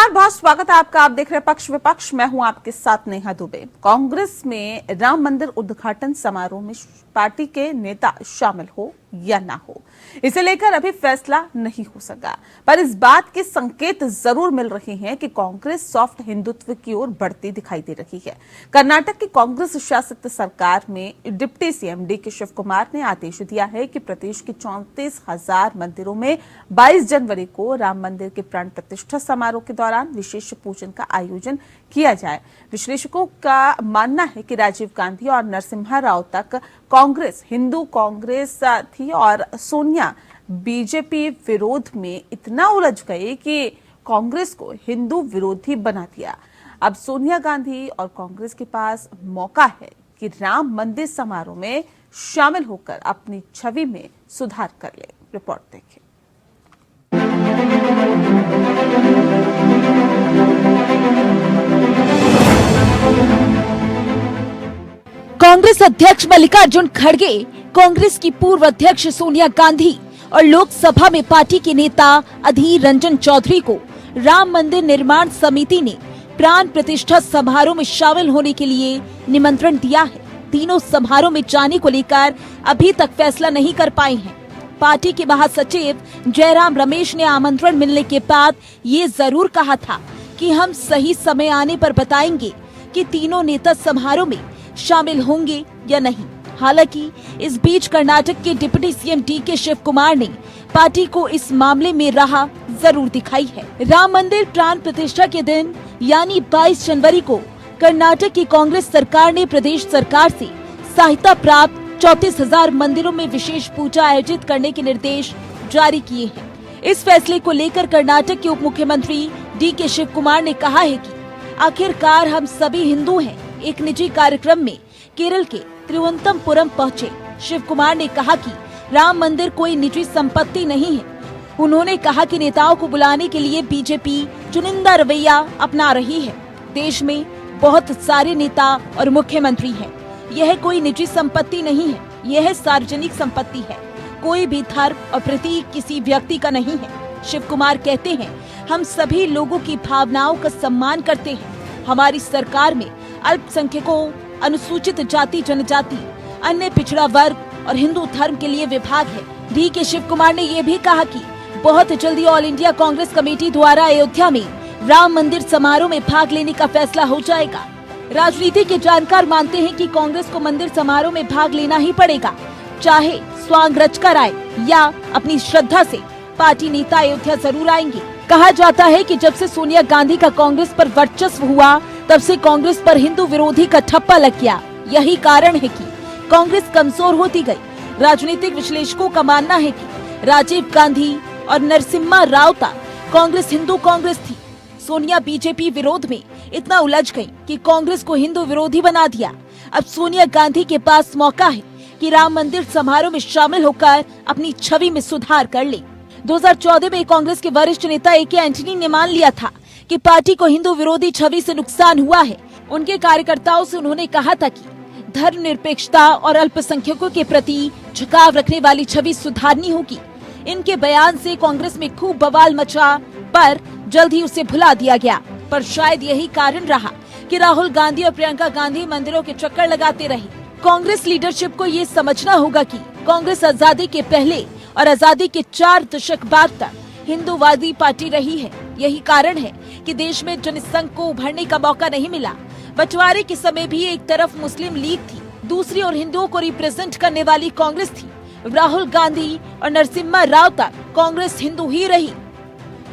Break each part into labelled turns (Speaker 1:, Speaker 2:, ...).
Speaker 1: नमस्कार, बहुत स्वागत है आपका। आप देख रहे हैं पक्ष विपक्ष। मैं हूं आपके साथ नेहा दुबे। कांग्रेस में राम मंदिर उद्घाटन समारोह में पार्टी के नेता शामिल हो या ना हो, इसे लेकर अभी फैसला नहीं हो सका, पर इस बात के संकेत जरूर मिल रहे हैं कि कांग्रेस सॉफ्ट हिंदुत्व की ओर बढ़ती दिखाई दे रही है। कर्नाटक की कांग्रेस शासित सरकार में डिप्टी सीएम डी के शिव कुमार ने आदेश दिया है कि प्रदेश के 34,000 मंदिरों में 22 जनवरी को राम मंदिर के प्राण प्रतिष्ठा समारोह के दौरान विशेष पूजन का आयोजन किया जाए। विश्लेषकों का मानना है कि राजीव गांधी और नरसिम्हा राव तक कांग्रेस हिंदू कांग्रेस थी और सोनिया बीजेपी विरोध में इतना उलझ गए कि कांग्रेस को हिंदू विरोधी बना दिया। अब सोनिया गांधी और कांग्रेस के पास मौका है कि राम मंदिर समारोह में शामिल होकर अपनी छवि में सुधार कर ले। रिपोर्ट देखें।
Speaker 2: कांग्रेस अध्यक्ष मल्लिकार्जुन खड़गे, कांग्रेस की पूर्व अध्यक्ष सोनिया गांधी और लोकसभा में पार्टी के नेता अधीर रंजन चौधरी को राम मंदिर निर्माण समिति ने प्राण प्रतिष्ठा समारोह में शामिल होने के लिए निमंत्रण दिया है। तीनों समारोह में जाने को लेकर अभी तक फैसला नहीं कर पाए हैं। पार्टी के महासचिव जयराम रमेश ने आमंत्रण मिलने के बाद ये जरूर कहा था कि हम सही समय आने पर बताएंगे कि तीनों नेता समारोह में शामिल होंगे या नहीं। हालांकि इस बीच कर्नाटक के डिप्टी सीएम डी के शिव कुमार ने पार्टी को इस मामले में राह जरूर दिखाई है। राम मंदिर प्राण प्रतिष्ठा के दिन यानी 22 जनवरी को कर्नाटक की कांग्रेस सरकार ने प्रदेश सरकार से सहायता प्राप्त 34,000 मंदिरों में विशेष पूजा आयोजित करने के निर्देश जारी किए हैं। इस फैसले को लेकर कर्नाटक के उप मुख्यमंत्री डी के शिव कुमार ने कहा है कि आखिरकार हम सभी हिंदू हैं। एक निजी कार्यक्रम में केरल के तिरुवनंतपुरम पहुंचे शिव कुमार ने कहा कि राम मंदिर कोई निजी संपत्ति नहीं है। उन्होंने कहा कि नेताओं को बुलाने के लिए बीजेपी चुनिंदा रवैया अपना रही है। देश में बहुत सारे नेता और मुख्यमंत्री हैं। यह कोई निजी संपत्ति नहीं है, यह सार्वजनिक संपत्ति है। कोई भी धर्म और प्रतीक किसी व्यक्ति का नहीं है। शिव कुमार कहते हैं, हम सभी लोगों की भावनाओं का सम्मान करते हैं। हमारी सरकार में अल्पसंख्यकों, अनुसूचित जाति जनजाति, अन्य पिछड़ा वर्ग और हिंदू धर्म के लिए विभाग है। डी के शिव कुमार ने ये भी कहा कि बहुत जल्दी ऑल इंडिया कांग्रेस कमेटी द्वारा अयोध्या में राम मंदिर समारोह में भाग लेने का फैसला हो जाएगा। राजनीति के जानकार मानते हैं कि कांग्रेस को मंदिर समारोह में भाग लेना ही पड़ेगा, चाहे स्वांग रचकर आए या अपनी श्रद्धा से। पार्टी नेता अयोध्या जरूर आएंगे। कहा जाता है कि जब से सोनिया गांधी का कांग्रेस पर वर्चस्व हुआ, तब से कांग्रेस पर हिंदू विरोधी का ठप्पा लग गया। यही कारण है कि कांग्रेस कमजोर होती गई। राजनीतिक विश्लेषकों का मानना है कि राजीव गांधी और नरसिम्हा राव तक कांग्रेस हिंदू कांग्रेस थी। सोनिया बीजेपी विरोध में इतना उलझ गई कि कांग्रेस को हिंदू विरोधी बना दिया। अब सोनिया गांधी के पास मौका है कि राम मंदिर समारोह में शामिल होकर अपनी छवि में सुधार कर ले। 2014 में कांग्रेस के वरिष्ठ नेता ए के एंटनी ने मान लिया था कि पार्टी को हिंदू विरोधी छवि से नुकसान हुआ है। उनके कार्यकर्ताओं से उन्होंने कहा था कि धर्मनिरपेक्षता और अल्पसंख्यकों के प्रति झुकाव रखने वाली छवि सुधारनी होगी। इनके बयान से कांग्रेस में खूब बवाल मचा, पर जल्द ही उसे भुला दिया गया। पर शायद यही कारण रहा कि राहुल गांधी और प्रियंका गांधी मंदिरों के चक्कर लगाते रहे। कांग्रेस लीडरशिप को ये समझना होगा कि कांग्रेस आजादी के पहले और आजादी के 4 दशक बाद तक हिंदूवादी पार्टी रही है। यही कारण है कि देश में जनसंघ को उभरने का मौका नहीं मिला। बंटवारे के समय भी एक तरफ मुस्लिम लीग थी, दूसरी ओर हिंदुओं को रिप्रेजेंट करने वाली कांग्रेस थी। राहुल गांधी और नरसिम्हा राव तक कांग्रेस हिंदू ही रही।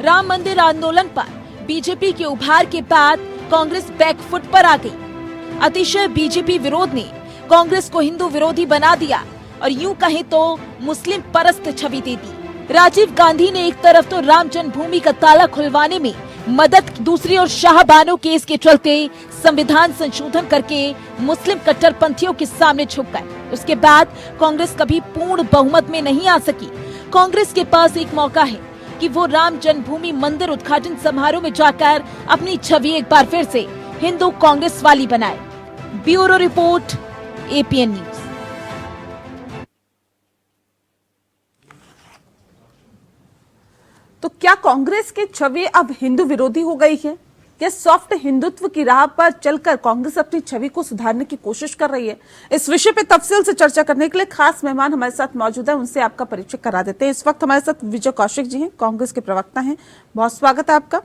Speaker 2: राम मंदिर आंदोलन पर बीजेपी के उभार के बाद कांग्रेस बैकफुट पर आ गई। अतिशय बीजेपी विरोध ने कांग्रेस को हिंदू विरोधी बना दिया और यूं कहें तो मुस्लिम परस्त छवि दे दी। राजीव गांधी ने एक तरफ तो राम जन्मभूमि का ताला खुलवाने में मदद, दूसरी ओर शाहबानो केस के चलते संविधान संशोधन करके मुस्लिम कट्टरपंथियों के सामने झुक गए। उसके बाद कांग्रेस कभी पूर्ण बहुमत में नहीं आ सकी। कांग्रेस के पास एक मौका है कि वो राम जन्मभूमि मंदिर उद्घाटन समारोह में जाकर अपनी छवि एक बार फिर से हिंदू कांग्रेस वाली बनाए। Bureau report, APN news.
Speaker 1: तो क्या क्या कांग्रेस की छवि अब हिंदू विरोधी हो गई है? क्या सॉफ्ट हिंदुत्व की राह पर चलकर कांग्रेस अपनी छवि को सुधारने की कोशिश कर रही है? इस विषय पे तफसील से चर्चा करने के लिए खास मेहमान हमारे साथ मौजूद है, उनसे आपका परिचय करा देते हैं। इस वक्त हमारे साथ विजय कौशिक जी हैं, कांग्रेस के प्रवक्ता हैं, बहुत स्वागत है आपका।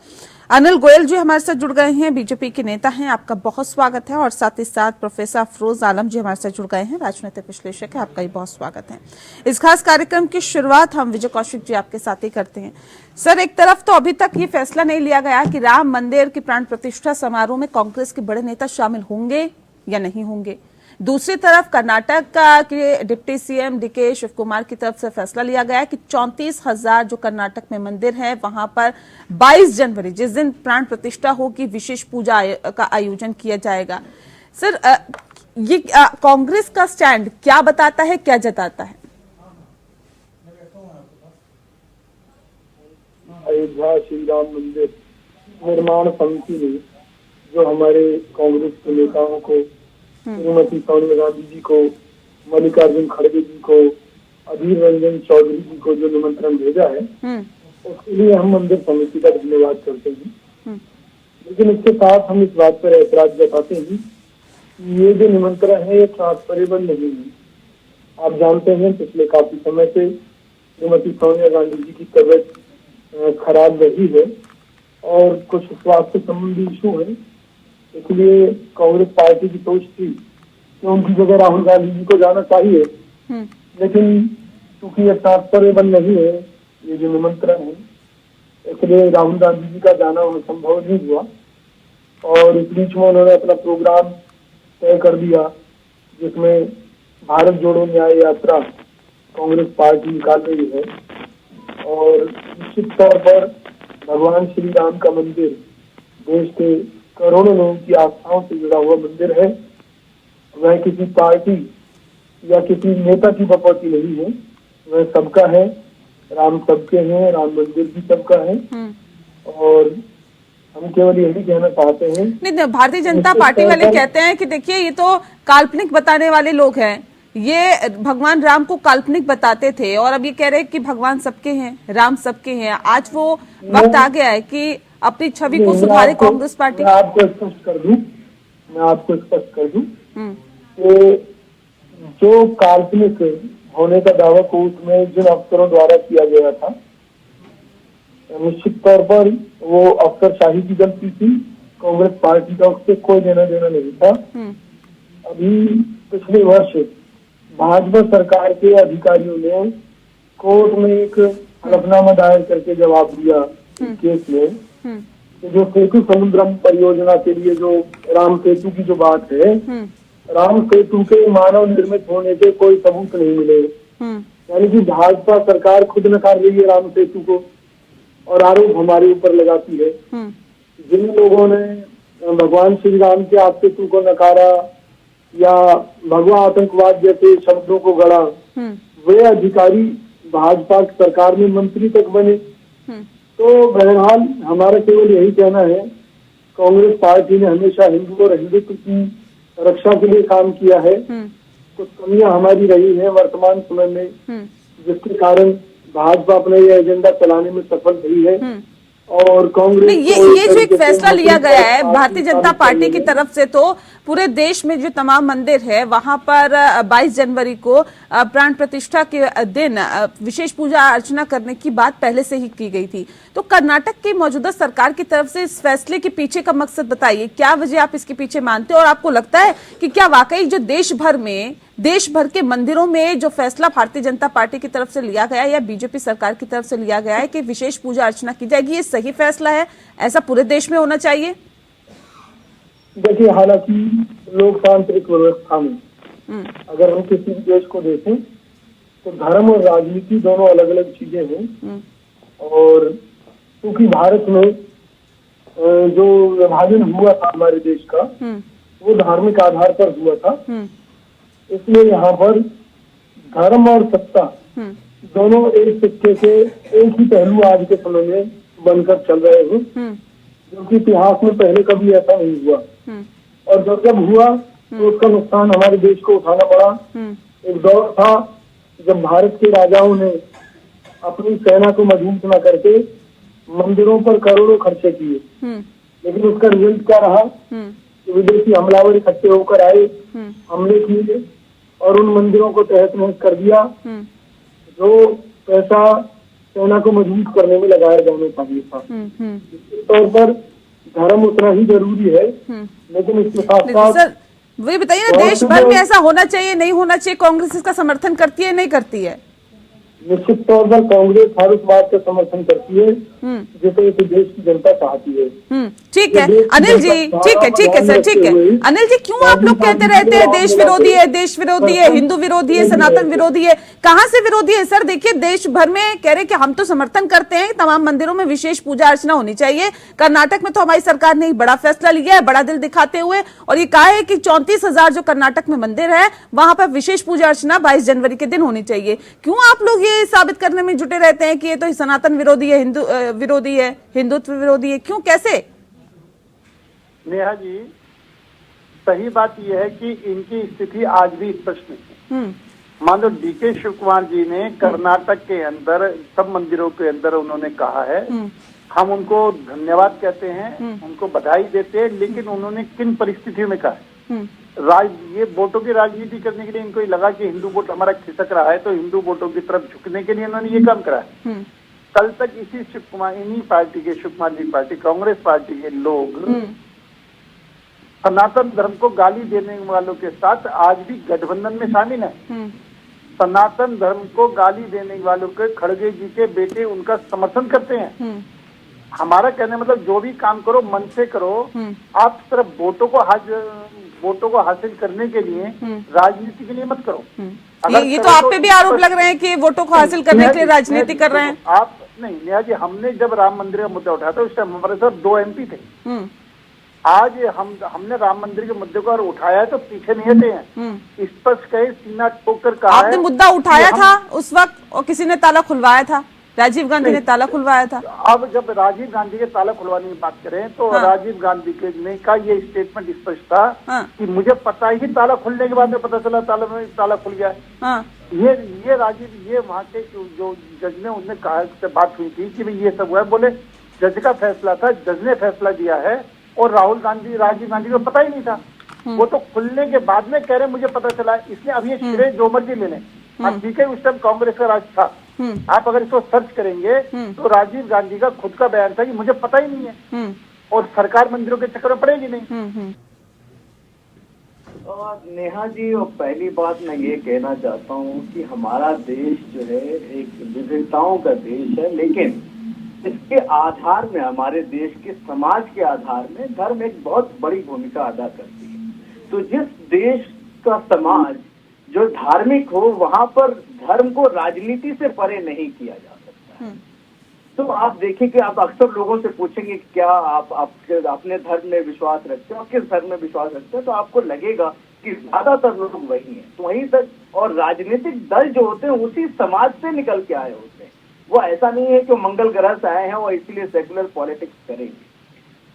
Speaker 1: अनिल गोयल जी हमारे साथ जुड़ गए हैं, बीजेपी के नेता हैं, आपका बहुत स्वागत है। और साथ ही साथ प्रोफेसर अफरोज आलम जी हमारे साथ जुड़ गए हैं, राजनीतिक विश्लेषक है, आपका भी बहुत स्वागत है। इस खास कार्यक्रम की शुरुआत हम विजय कौशिक जी आपके साथ ही करते हैं। सर, एक तरफ तो अभी तक ये फैसला नहीं लिया गया कि राम मंदिर की प्राण प्रतिष्ठा समारोह में कांग्रेस के बड़े नेता शामिल होंगे या नहीं होंगे। दूसरी तरफ कर्नाटक के deputy CM DK Shivakumar की तरफ से फैसला लिया गया कि 34,000 जो कर्नाटक में मंदिर है वहां पर 22 जनवरी जिस दिन प्राण प्रतिष्ठा होगी विशेष पूजा का आयोजन किया जाएगा। सर, ये कांग्रेस का स्टैंड क्या बताता है, क्या जताता है?
Speaker 3: अयोध्या श्री राम मंदिर निर्माण समिति ने जो हमारे कांग्रेस के नेताओं को, श्रीमती सोनिया गांधी जी को, मल्लिकार्जुन खड़गे जी को, अधीर रंजन चौधरी जी को जो निमंत्रण भेजा है, उसके लिए हम मंदिर समिति का धन्यवाद करते हैं। लेकिन इसके साथ हम इस बात पर ऐतराज जताते हैं कि ये जो निमंत्रण है ये ट्रांसफरेबल नहीं है। आप जानते हैं पिछले काफी समय से श्रीमती सोनिया गांधी जी की तबीयत खराब रही है और कुछ स्वास्थ्य संबंधी इशू है, इसलिए कांग्रेस पार्टी की सोच थी कि उनकी जगह राहुल गांधी जी को जाना चाहिए। लेकिन चूंकि ये ट्रांसफरेबल नहीं है ये जो निमंत्रण है, इसलिए राहुल गांधी जी का जाना संभव नहीं हुआ और इस बीच में उन्होंने अपना प्रोग्राम तय कर दिया जिसमें भारत जोड़ो न्याय यात्रा कांग्रेस पार्टी निकाल रही है। और निश्चित तौर पर भगवान श्री राम का मंदिर देश के करोड़ों लोगों की आस्थाओं से जुड़ा हुआ मंदिर है। वह किसी पार्टी या किसी नेता की प्रॉपर्टी नहीं है, वह सबका है। राम सबके हैं, राम मंदिर भी सबका है। और हम केवल यही कहना चाहते हैं,
Speaker 1: नहीं, भारतीय जनता पार्टी वाले कहते हैं कि देखिए ये तो काल्पनिक बताने वाले लोग हैं, ये भगवान राम को काल्पनिक बताते थे और अब ये कह रहे हैं कि भगवान सबके हैं, राम सबके हैं। आज वो वक्त आ गया है कि अपनी छवि को सुधारे कांग्रेस पार्टी।
Speaker 3: मैं आपको स्पष्ट कर दूं कि जो काल्पनिक होने का दावा कोर्ट में जिन अफसरों द्वारा किया गया था, निश्चित तौर पर वो अफसरशाही की गलती थी। कांग्रेस पार्टी का उससे कोई लेना देना नहीं था। अभी पिछले वर्ष भाजपा सरकार के अधिकारियों ने कोर्ट में एक हलफनामा दायर करके जवाब दिया केस में कि जो सेतु समुद्रम परियोजना के लिए जो राम सेतु की जो बात है, राम सेतु के मानव निर्मित होने के कोई सबूत नहीं मिले। यानी कि भाजपा सरकार खुद नकार रही है राम सेतु को और आरोप हमारे ऊपर लगाती है। जिन लोगों ने भगवान श्री राम के आप सेतु को नकारा या भगवा आतंकवाद जैसे शब्दों को गढ़ा, वे अधिकारी भाजपा सरकार में मंत्री तक बने। तो बहरहाल हमारा केवल यही कहना है, कांग्रेस पार्टी ने हमेशा हिंदू और हिंदुत्व की रक्षा के लिए काम किया है। कुछ कमियां हमारी रही हैं वर्तमान समय में, जिसके कारण भाजपा अपना ये एजेंडा चलाने में सफल रही है। और कांग्रेस
Speaker 1: ये जो एक फैसला लिया गया है भारतीय जनता पार्टी की तरफ से, तो पूरे देश में जो तमाम मंदिर है वहां पर 22 जनवरी को प्राण प्रतिष्ठा के दिन विशेष पूजा अर्चना करने की बात पहले से ही की गई थी। तो कर्नाटक की मौजूदा सरकार की तरफ से इस फैसले के पीछे का मकसद बताइए, क्या वजह आप इसके पीछे मानते हो और आपको लगता है कि क्या वाकई जो देश भर के मंदिरों में जो फैसला भारतीय जनता पार्टी की तरफ से लिया गया है या बीजेपी सरकार की तरफ से लिया गया है कि विशेष पूजा अर्चना की जाएगी, ये सही फैसला है? ऐसा पूरे देश में होना चाहिए?
Speaker 3: देखिए, हालांकि लोकतांत्रिक व्यवस्था में अगर हम किसी देश को देखें तो धर्म और राजनीति दोनों अलग अलग चीजें हैं। और क्योंकि भारत में जो विभाजन हुआ था हमारे देश का, वो धार्मिक आधार पर हुआ था, इसलिए यहाँ पर धर्म और सत्ता दोनों एक सिक्के के एक ही पहलू आज के समय में बनकर चल रहे हैं, जो कि इतिहास में पहले कभी ऐसा नहीं हुआ। और जब हुआ तो उसका नुकसान हमारे देश को उठाना पड़ा। एक दौर था जब भारत के राजाओं ने अपनी सेना को मजबूत न करके मंदिरों पर करोड़ों खर्चे किए, लेकिन उसका रिजल्ट क्या रहा? कि विदेशी हमलावर इकट्ठे होकर आए, हमले किए और उन मंदिरों को तहस नहस कर दिया। जो पैसा सेना को मजबूत करने में लगाया जाना चाहिए था। निश्चित तौर पर धर्म उतना ही जरूरी है, लेकिन इसके साथ साथ
Speaker 1: सर वही बताइए ना, देश भर में ऐसा होना चाहिए नहीं होना चाहिए? कांग्रेस इसका समर्थन करती है नहीं करती है?
Speaker 3: निश्चित तौर पर कांग्रेस हर उस बात का समर्थन करती है जिसे इस देश की जनता चाहती है।
Speaker 1: ठीक है अनिल जी, ठीक है सर, ठीक है अनिल जी, क्यों आप लोग कहते रहते हैं देश विरोधी है, देश विरोधी है, हिंदू विरोधी है, सनातन विरोधी है? कहां से विरोधी है सर? देखिए देश भर में कह रहे कि हम तो समर्थन करते हैं, तमाम मंदिरों में विशेष पूजा अर्चना होनी चाहिए। कर्नाटक में तो हमारी सरकार ने बड़ा फैसला लिया है, बड़ा दिल दिखाते हुए, और ये कहा है कि 34,000 जो कर्नाटक में मंदिर है वहां पर विशेष पूजा अर्चना 22 जनवरी के दिन होनी चाहिए। क्यों आप लोग ये साबित करने में जुटे रहते हैं कि ये तो सनातन विरोधी है, हिंदू विरोधी है, हिंदुत्व विरोधी है? क्यों, कैसे?
Speaker 4: नेहा जी, सही बात यह है कि इनकी स्थिति आज भी स्पष्ट नहीं है। मान लो डीके शिव कुमार जी ने कर्नाटक के अंदर सब मंदिरों के अंदर उन्होंने कहा है, हम उनको धन्यवाद कहते हैं, उनको बधाई देते हैं, लेकिन उन्होंने किन परिस्थितियों में कहा है? ये वोटों की राजनीति करने के लिए इनको लगा कि हिंदू वोट हमारा खिसक रहा है, तो हिंदू वोटों की तरफ झुकने के लिए उन्होंने ये काम करा है। कल तक इसी शिव कुमार, इन्हीं पार्टी के, शिव कुमार जी पार्टी, कांग्रेस पार्टी के लोग सनातन धर्म को गाली देने वालों के साथ आज भी गठबंधन में शामिल है। सनातन धर्म को गाली देने वालों के खड़गे जी के बेटे उनका समर्थन करते हैं। हमारा कहने मतलब जो भी काम करो मन से करो, आप सिर्फ वोटों को हासिल करने के लिए राजनीति के लिए मत करो।
Speaker 1: ये तो आप पे भी आरोप लग रहे हैं कि वोटों को हासिल करने के लिए राजनीति कर रहे हैं
Speaker 4: आप। नहीं नेहा जी, हमने जब राम मंदिर का मुद्दा उठाया था उस टाइम हमारे साथ 2 MP थे। आज हमने राम मंदिर के मुद्दे को उठाया है तो पीछे नहीं हटे हैं। स्पष्ट कहे, सीना ठोकर कहा
Speaker 1: आपने मुद्दा उठाया था उस वक्त और किसी ने ताला खुलवाया था, राजीव गांधी ने ताला खुलवाया था।
Speaker 4: अब जब राजीव गांधी के ताला खुलवाने की बात करें तो राजीव गांधी के ने का ये स्टेटमेंट स्पष्ट था कि मुझे पता ही ताला खुलने के बाद में पता चला ताला खुल गया। ये राजीव, ये वहाँ के जो जज ने उनने कहा, बात हुई थी कि भाई ये सब हुआ है, बोले जज का फैसला था, जज ने फैसला दिया है और राजीव गांधी को पता ही नहीं था। वो तो खुलने के बाद में कह रहे मुझे पता चला, इसलिए अब ये श्रेय जो मर्जी ले लें। अब ठीक है, उस टाइम कांग्रेस का राज था, आप अगर इसको सर्च करेंगे तो राजीव गांधी का खुद का बयान था कि मुझे पता ही नहीं है, और सरकार मंदिरों के चक्कर में पड़ेगी नहीं।
Speaker 5: और नेहा जी, और पहली बात मैं ये कहना चाहता हूँ कि हमारा देश जो है एक विविधताओं का देश है, लेकिन इसके आधार में, हमारे देश के समाज के आधार में धर्म एक बहुत बड़ी भूमिका अदा करती है। तो जिस देश का समाज जो धार्मिक हो, वहां पर धर्म को राजनीति से परे नहीं किया जा सकता। तो आप देखिए कि आप अक्सर लोगों से पूछेंगे क्या आप अपने धर्म में विश्वास रखते हो, किस धर्म में विश्वास रखते हो, तो आपको लगेगा कि ज्यादातर लोग वही हैं। तो वहीं तक, और राजनीतिक दल जो होते हैं उसी समाज से निकल के आए होते हैं। वो ऐसा नहीं है कि मंगल ग्रह से आए हैं और इसलिए सेकुलर पॉलिटिक्स करेंगे।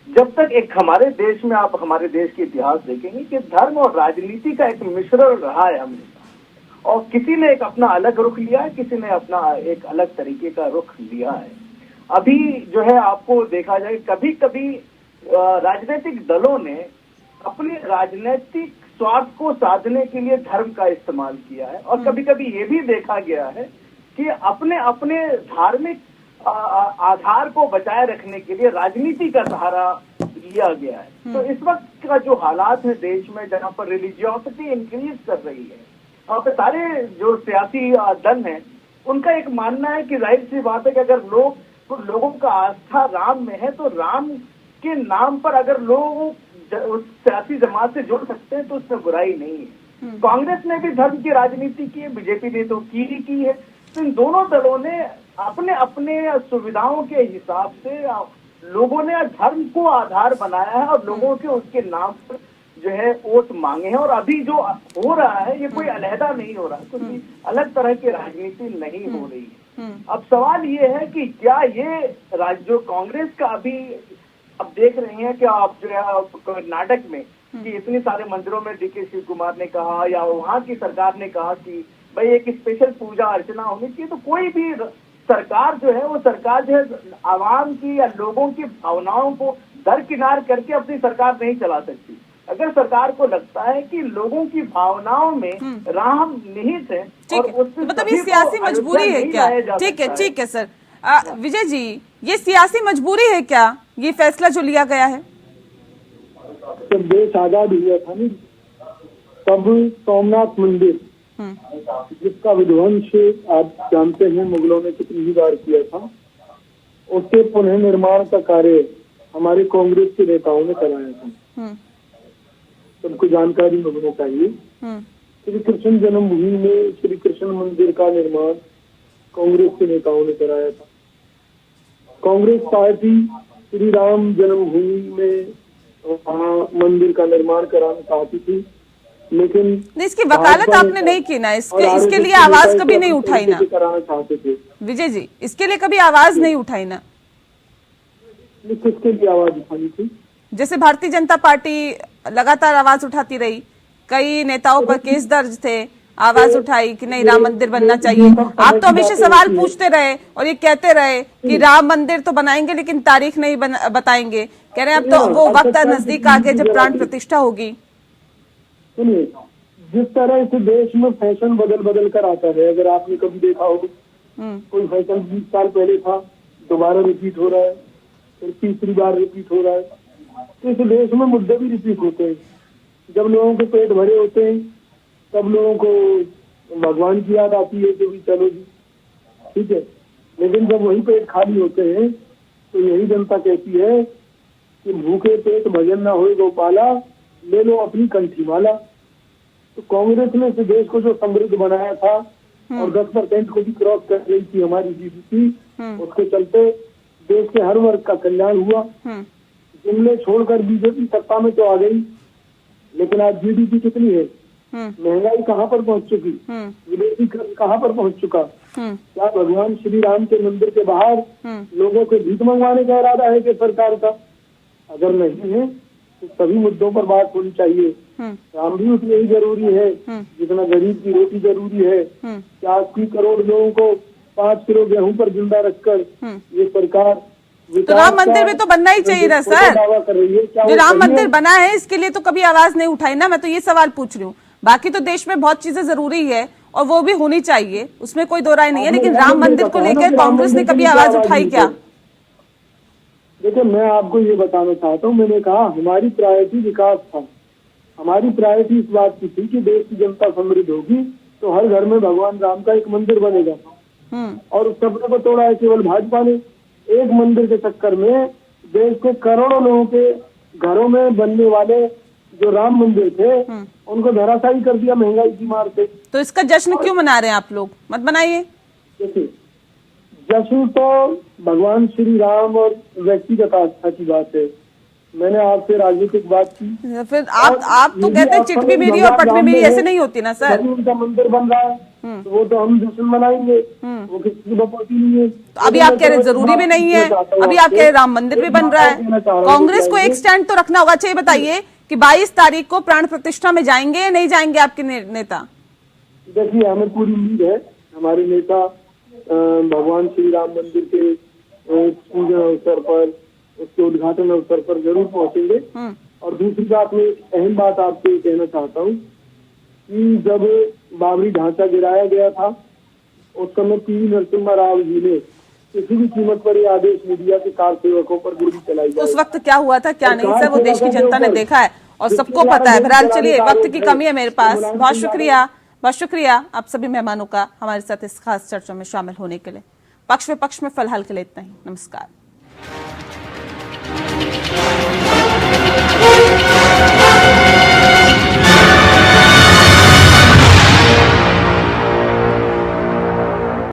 Speaker 5: जब तक एक हमारे देश में, आप हमारे देश के इतिहास देखेंगे कि धर्म और राजनीति का एक मिश्रण रहा है हमेशा, और किसी ने एक अपना अलग रुख लिया है, किसी ने अपना एक अलग तरीके का रुख लिया है। अभी जो है आपको देखा जाए, कभी कभी राजनीतिक दलों ने अपने राजनीतिक स्वार्थ को साधने के लिए धर्म का इस्तेमाल किया है, और कभी कभी ये भी देखा गया है कि अपने अपने धार्मिक आधार को बचाए रखने के लिए राजनीति का सहारा लिया गया है। तो इस वक्त का जो हालात है देश में, जहाँ पर रिलीजियोसिटी इंक्रीज कर रही है, वहाँ पे सारे जो सियासी दल हैं उनका एक मानना है कि जाहिर सी बात है कि अगर लोगों का आस्था राम में है, तो राम के नाम पर अगर लोग उस सियासी जमात से जुड़ सकते हैं तो उसमें बुराई नहीं है। कांग्रेस ने भी धर्म की राजनीति की है, बीजेपी ने तो की है। तो इन दोनों दलों ने अपने अपने सुविधाओं के हिसाब से लोगों ने धर्म को आधार बनाया है और लोगों के उसके नाम पर जो है वोट मांगे हैं। और अभी जो हो रहा है ये कोई अलहदा नहीं हो रहा, कोई अलग तरह की राजनीति नहीं हो रही है। अब सवाल ये है कि क्या ये जो कांग्रेस का अभी अब देख रहे हैं कि आप जो है कर्नाटक में कि इतने सारे मंदिरों में डीके शिव कुमार ने कहा या वहाँ की सरकार ने कहा कि भाई एक स्पेशल पूजा अर्चना होनी चाहिए, तो कोई भी सरकार जो है वो सरकार जो है आवाम की या लोगों की भावनाओं को दरकिनार करके अपनी सरकार नहीं चला सकती। अगर सरकार को लगता है कि लोगों की भावनाओं में राम निहित है और उससे
Speaker 1: मतलब ये सियासी मजबूरी है क्या? ठीक है सर। विजय जी, ये सियासी मजबूरी है क्या, ये फैसला जो लिया गया है?
Speaker 3: जब देश आजाद हुआ था ना, तब सोमनाथ मंदिर जिसका विध्वंस आप जानते हैं मुगलों ने कितनी ही बार किया था, उसके पुनः निर्माण का कार्य हमारे कांग्रेस के नेताओं ने कराया था। सबको जानकारी होनी चाहिए। श्री कृष्ण जन्मभूमि में श्री कृष्ण मंदिर का निर्माण कांग्रेस के नेताओं ने कराया था। कांग्रेस पार्टी श्री राम जन्मभूमि में मंदिर का निर्माण कराना चाहती थी, लेकिन
Speaker 1: इसकी वकालत आपने नहीं की ना, इसके लिए आवाज कभी नहीं उठाई ना
Speaker 3: कराना चाहते थे।
Speaker 1: विजय जी, इसके लिए कभी आवाज नहीं उठाई ना?
Speaker 3: किसके लिए आवाज उठानी थी?
Speaker 1: जैसे भारतीय जनता पार्टी लगातार आवाज उठाती रही, कई नेताओं पर केस दर्ज थे, आवाज उठाई कि नहीं राम मंदिर बनना चाहिए। आप तो हमेशा सवाल पूछते रहे और ये कहते रहे कि राम मंदिर तो बनाएंगे लेकिन तारीख नहीं बताएंगे। कह रहे हैं अब तो वो वक्त नजदीक आ गया जब प्राण प्रतिष्ठा होगी।
Speaker 3: सुनिए, जिस तरह से देश में फैशन बदल कर आता है, अगर आपने कभी देखा हो, कोई फैशन 20 साल पहले था, दोबारा रिपीट हो रहा है, फिर तीसरी बार रिपीट हो रहा है। तो इस देश में मुद्दे भी रिपीट होते हैं। जब लोगों के पेट भरे होते हैं तब लोगों को भगवान की याद आती है कि भी चलो जी ठीक है, लेकिन जब वही पेट खाली होते हैं तो यही जनता कहती है कि भूखे पेट भजन ना होए गोपाला, ले लो अपनी कंठी माला। तो कांग्रेस ने इस देश को जो समृद्ध बनाया था और 10% को भी क्रॉस कर रही थी हमारी जीडीपी, उसके चलते देश के हर वर्ग का कल्याण हुआ। जुमले छोड़कर बीजेपी सत्ता में तो आ गई, लेकिन आज जीडीपी कितनी है, महंगाई कहाँ पर पहुँच चुकी, विदेशी खर्च कहाँ पर पहुँच चुका। क्या भगवान श्री राम के मंदिर के बाहर लोगों को भीख मंगवाने का इरादा है कि सरकार का? अगर नहीं है तो सभी मुद्दों पर बात होनी चाहिए। राम भी उतने ही जरूरी है जितना गरीब की रोटी जरूरी है। क्या 80 करोड़ लोगों को 5 किलो गेहूं पर जिंदा रखकर ये सरकार
Speaker 1: तो राम मंदिर भी तो बनना ही चाहिए ना सर। जो राम मंदिर बना है इसके लिए तो कभी आवाज नहीं उठाई ना। मैं तो ये सवाल पूछ रही हूँ। बाकी तो देश में बहुत चीजें जरूरी है और वो भी होनी चाहिए, उसमें कोई दो राय नहीं है, लेकिन राम मंदिर को लेकर कांग्रेस ने कभी आवाज उठाई क्या?
Speaker 3: देखिए, मैं आपको ये बताना चाहता हूँ, मैंने कहा हमारी प्रायोरिटी विकास था। हमारी प्रायोरिटी इस बात की थी कि देश की जनता समृद्ध होगी तो हर घर में भगवान राम का एक मंदिर बनेगा। और उस सपने को तोड़ा है केवल भाजपा ने। एक मंदिर के चक्कर में देश के करोड़ों लोगों के घरों में बनने वाले जो राम मंदिर थे उनको धराशायी कर दिया महंगाई की मार से।
Speaker 1: तो इसका जश्न क्यों मना रहे हैं आप लोग? मत बनाइए।
Speaker 3: देखिए, जश्न तो भगवान श्री राम और व्यक्तिगत आस्था की बात है। मैंने आपसे राजनीतिक बात की,
Speaker 1: फिर आप तो कहते हैं चिटवी मेरी और पटवी मेरी, ऐसे नहीं होती ना सर।
Speaker 3: उनका मंदिर बन रहा है तो वो तो हम जश्न मनाएंगे, वो किसी की बपौती नहीं है।
Speaker 1: तो अभी आप कह रहे जरूरी भी नहीं है, अभी आप कह रहे राम मंदिर भी बन रहा है। कांग्रेस को एक स्टैंड तो रखना होगा। अच्छा ये बताइए कि 22 तारीख को प्राण प्रतिष्ठा में जाएंगे या नहीं जाएंगे आपके नेता?
Speaker 3: देखिए, हमें पूरी उम्मीद है हमारे नेता भगवान श्री राम मंदिर के पूजन अवसर पर, उसके उद्घाटन अवसर पर जरूर पहुंचेंगे। और दूसरी बात, मैं अहम बात आपसे कहना चाहता हूँ कि जब बाबरी ढांचा गिराया गया था उस समय पी नरसिम्हा राव जी ने किसी भी कीमत पर ये आदेश नहीं दिया कि कार सेवकों पर गोली चलाई जाए।
Speaker 1: उस वक्त क्या हुआ था क्या नहीं सर, वो देश की जनता ने देखा है और सबको पता है। बहरहाल चलिए, वक्त की कमी है मेरे पास। बहुत शुक्रिया आप सभी मेहमानों का हमारे साथ इस खास चर्चा में शामिल होने के लिए। पक्ष विपक्ष में फिलहाल के लिए इतना ही। नमस्कार।